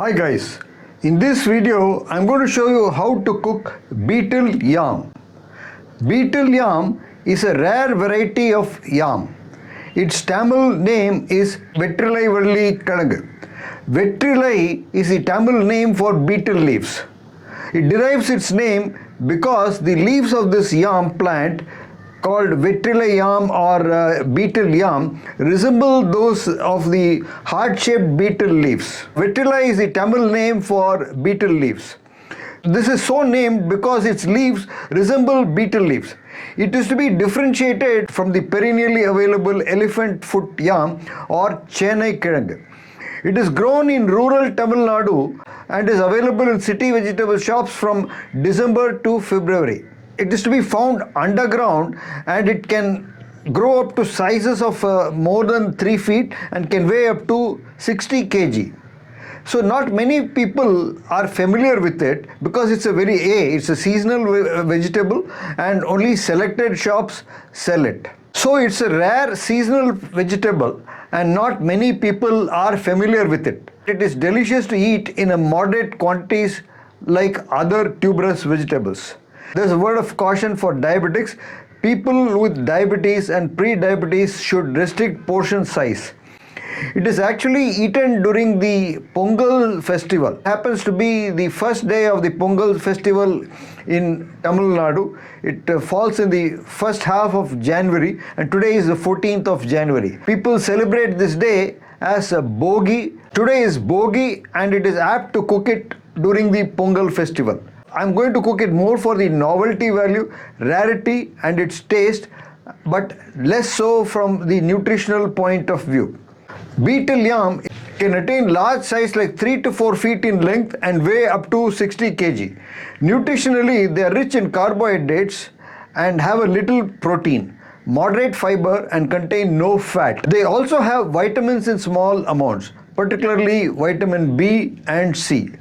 Hi guys, in this video I'm going to show you how to cook betel yam. Betel yam is a rare variety of yam. Its Tamil name is Venkatachalam. Vettrilai is the Tamil name for betel leaves. It derives its name because the leaves of this yam plant called Betel Yam or betel yam resemble those of the heart-shaped betel leaves. Vettrilai is the Tamil name for betel leaves. This is so named because its leaves resemble betel leaves. It is to be differentiated from the perennially available elephant foot yam or Chennai Kiழங்கு. It is grown in rural Tamil Nadu and is available in city vegetable shops from December to February. It is to be found underground and it can grow up to sizes of more than 3 feet and can weigh up to 60 kg. So not many people are familiar with it because it's a seasonal vegetable and only selected shops sell it. So it's a rare seasonal vegetable and not many people are familiar with it. It is delicious to eat in a moderate quantities like other tuberous vegetables. There's a word of caution for diabetics. People with diabetes and pre-diabetes should restrict portion size. It is actually eaten during the Pongal festival. It happens to be the first day of the Pongal festival in Tamil Nadu. It falls in the first half of January and today is the 14th of January. People celebrate this day as a Bogi. Today is Bogi and it is apt to cook it during the Pongal festival. I'm going to cook it more for the novelty value, rarity and its taste, but less so from the nutritional point of view. Betel yam can attain large size like 3 to 4 feet in length and weigh up to 60 kg. Nutritionally, they are rich in carbohydrates and have a little protein, moderate fiber and contain no fat. They also have vitamins in small amounts, particularly vitamin B and C.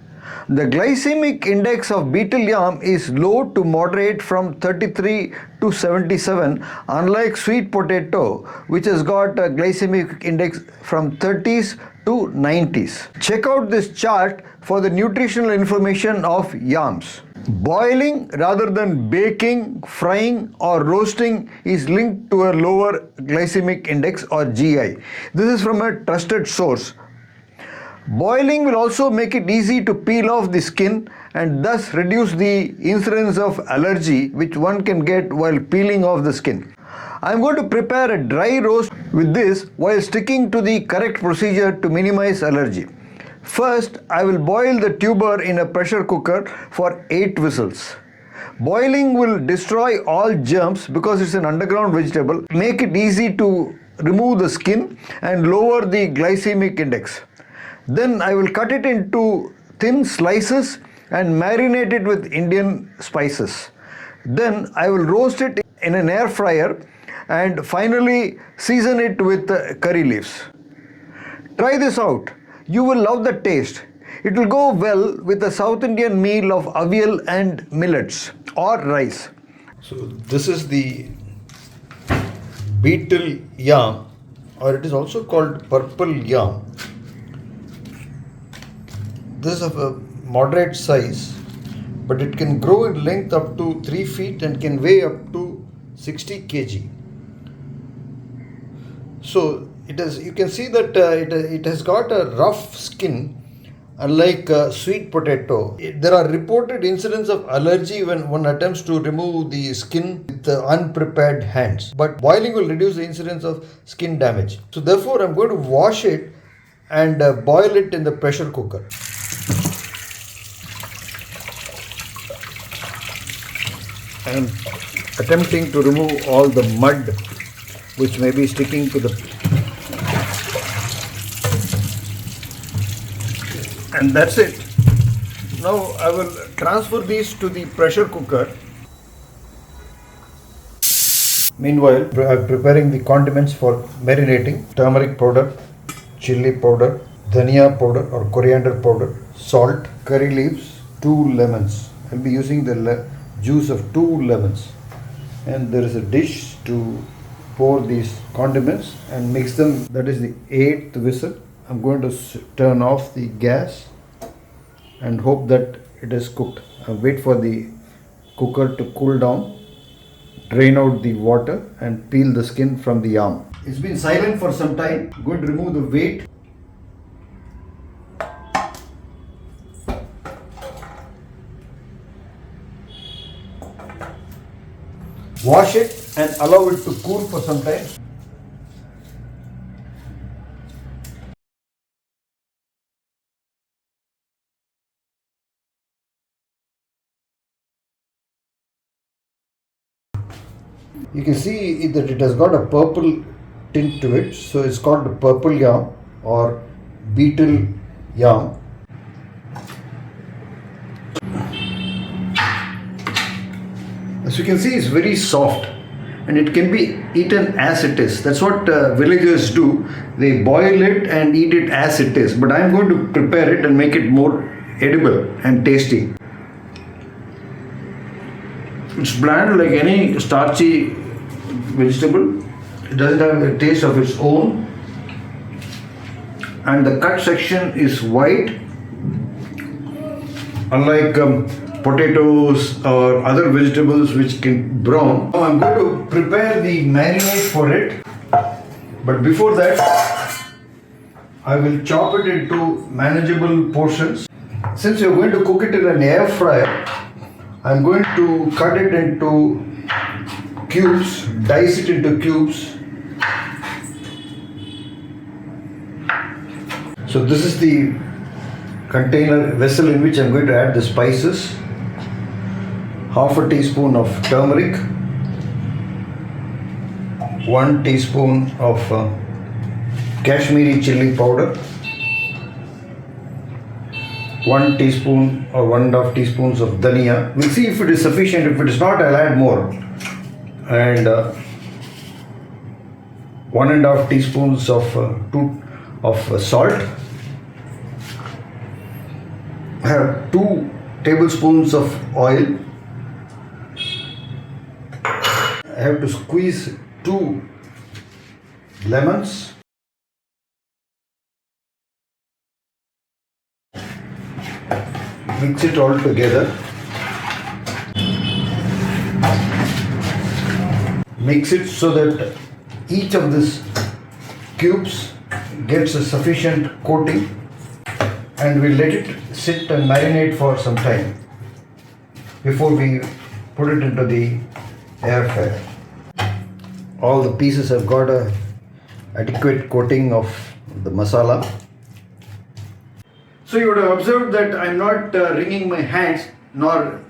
The glycemic index of betel yam is low to moderate from 33 to 77, unlike sweet potato, which has got a glycemic index from 30s to 90s. Check out this chart for the nutritional information of yams. Boiling rather than baking, frying or roasting is linked to a lower glycemic index or GI. This is from a trusted source. Boiling will also make it easy to peel off the skin and thus reduce the incidence of allergy which one can get while peeling off the skin. I am going to prepare a dry roast with this while sticking to the correct procedure to minimize allergy. First, I will boil the tuber in a pressure cooker for 8 whistles. Boiling will destroy all germs because it's an underground vegetable, make it easy to remove the skin and lower the glycemic index. Then I will cut it into thin slices and marinate it with Indian spices. Then I will roast it in an air fryer and finally season it with curry leaves. Try this out. You will love the taste. It will go well with a South Indian meal of avial and millets or rice. So this is the betel yam, or it is also called purple yam. This is of a moderate size, but it can grow in length up to 3 feet and can weigh up to 60 kg. So you can see that it has got a rough skin, unlike sweet potato. There are reported incidents of allergy when one attempts to remove the skin with unprepared hands. But boiling will reduce the incidence of skin damage. So therefore, I'm going to wash it and boil it in the pressure cooker. I am attempting to remove all the mud which may be sticking to the, and that's it. Now I will transfer these to the pressure cooker. Meanwhile, I am preparing the condiments for marinating: turmeric powder, chili powder, dhania powder or coriander powder, salt, curry leaves, 2 lemons. I will be using the juice of 2 lemons, and there is a dish to pour these condiments and mix them. That is the 8th whistle. I'm going to turn off the gas and hope that it is cooked. Wait for the cooker to cool down, drain out the water and peel the skin from the yam. It's been silent for some time. I'm going to remove the weight. Wash it and allow it to cool for some time. You can see that it has got a purple tint to it, so it's called the purple yam or betel yam. As you can see, it's very soft and it can be eaten as it is. That's what villagers do. They boil it and eat it as it is. But I'm going to prepare it and make it more edible and tasty. It's bland like any starchy vegetable. It doesn't have a taste of its own. And the cut section is white. Unlike potatoes or other vegetables which can brown. Now I'm going to prepare the marinade for it. But before that, I will chop it into manageable portions. Since you're going to cook it in an air fryer, I'm going to cut it into cubes, dice it into cubes. So this is the container vessel in which I'm going to add the spices. Half a teaspoon of turmeric, 1 teaspoon of Kashmiri chili powder, 1 teaspoon or 1.5 teaspoons of dhania. We'll see if it is sufficient. If it is not, I'll add more. And 1.5 teaspoons of salt. I have 2 tablespoons of oil. I have to squeeze 2 lemons. Mix it all together. Mix it so that each of these cubes gets a sufficient coating, and we'll let it sit and marinate for some time before we put it into the air fryer. All the pieces have got a adequate coating of the masala. So you would have observed that I'm not wringing my hands nor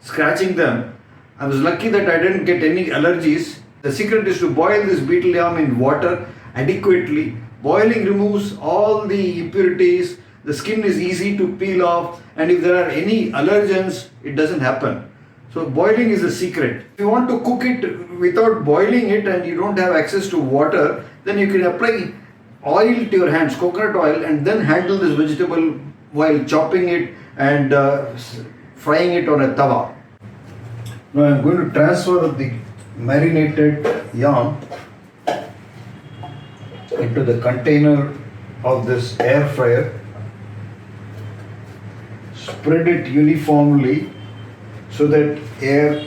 scratching them. I was lucky that I didn't get any allergies. The secret is to boil this betel yam in water adequately. Boiling removes all the impurities. The skin is easy to peel off, and if there are any allergens, it doesn't happen. So boiling is the secret. If you want to cook it without boiling it and you don't have access to water, then you can apply oil to your hands, coconut oil, and then handle this vegetable while chopping it and frying it on a tawa. Now I am going to transfer the marinated yam into the container of this air fryer. Spread it uniformly so that air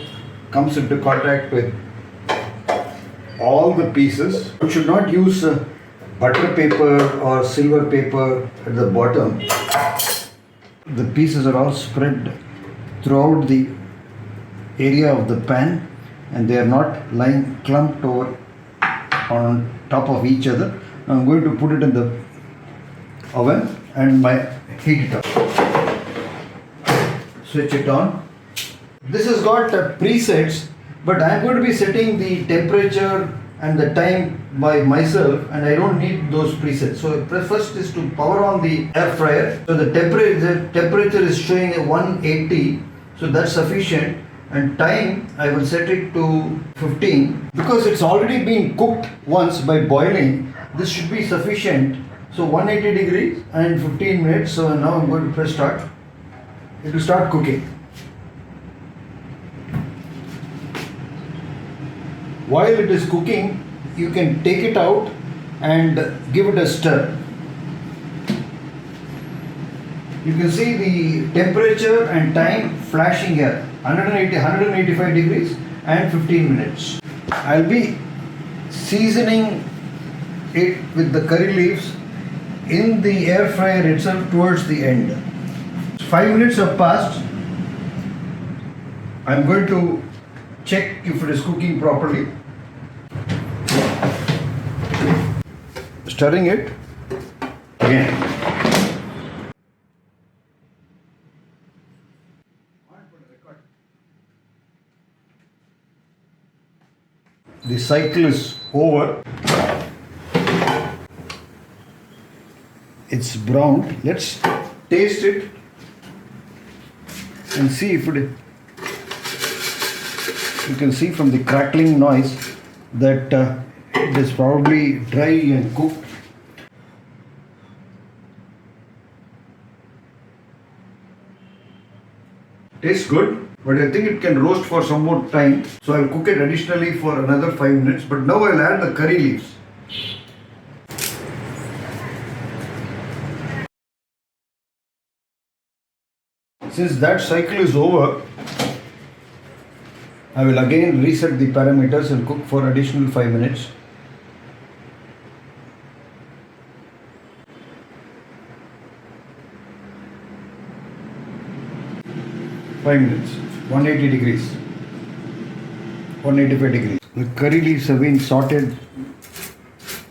comes into contact with all the pieces. You should not use butter paper or silver paper at the bottom. The pieces are all spread throughout the area of the pan, and they are not lying clumped over on top of each other. Now I'm going to put it in the oven and heat it up. Switch it on. This has got presets, but I am going to be setting the temperature and the time by myself, and I don't need those presets. So first is to power on the air fryer. So the temperature is showing a 180, so that's sufficient. And time, I will set it to 15. Because it's already been cooked once by boiling, this should be sufficient. So 180 degrees and 15 minutes. So now I'm going to press start. It will start cooking. While it is cooking, you can take it out and give it a stir. You can see the temperature and time flashing here, 185 degrees and 15 minutes. I'll be seasoning it with the curry leaves in the air fryer itself towards the end. 5 minutes have passed. I'm going to check if it is cooking properly. Stirring it again. The cycle is over. It's browned. Let's taste it and see if it. You can see from the crackling noise that it is probably dry and cooked. Tastes good, but I think it can roast for some more time. So I'll cook it additionally for another 5 minutes. But now I'll add the curry leaves. Since that cycle is over, I will again reset the parameters and cook for additional 5 minutes. Five minutes, 180 degrees, 185 degrees. The curry leaves have been sauteed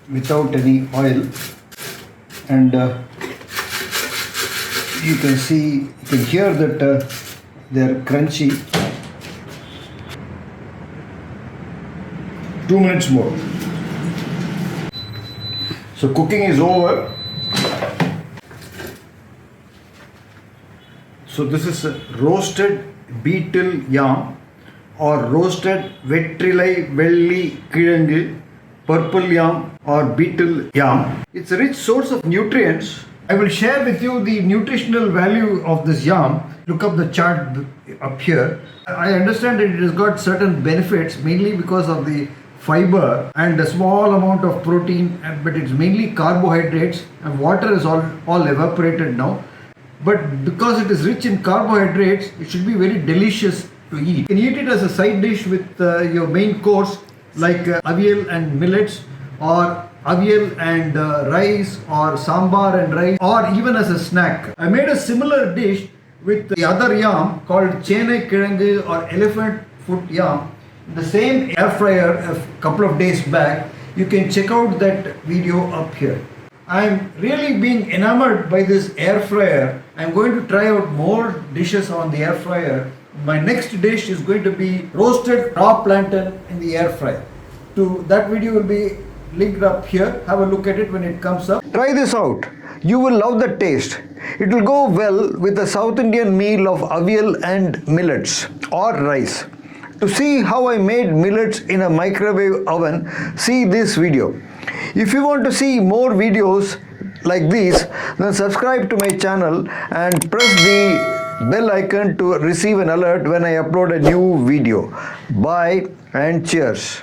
without any oil, and you can hear that they are crunchy. 2 minutes more. So cooking is over. So this is a roasted betel yam or roasted vetrilai velli kilangu, purple yam or betel yam. It's a rich source of nutrients. I will share with you the nutritional value of this yam. Look up the chart up here. I understand that it has got certain benefits, mainly because of the fiber and a small amount of protein, but it's mainly carbohydrates, and water is all evaporated now. But because it is rich in carbohydrates, it should be very delicious to eat. You can eat it as a side dish with your main course, like avial and millets, or avial and rice, or sambar and rice, or even as a snack. I made a similar dish with the other yam called chenai kilangu or elephant foot yam, the same air fryer a couple of days back. You can check out that video up here. I'm really being enamored by this air fryer. I'm going to try out more dishes on the air fryer. My next dish is going to be roasted raw plantain in the air fryer. That video will be linked up here. Have a look at it when it comes up. Try this out. You will love the taste. It will go well with a South Indian meal of avial and millets or rice. To see how I made millets in a microwave oven, see this video. If you want to see more videos like these, then subscribe to my channel and press the bell icon to receive an alert when I upload a new video. Bye and cheers.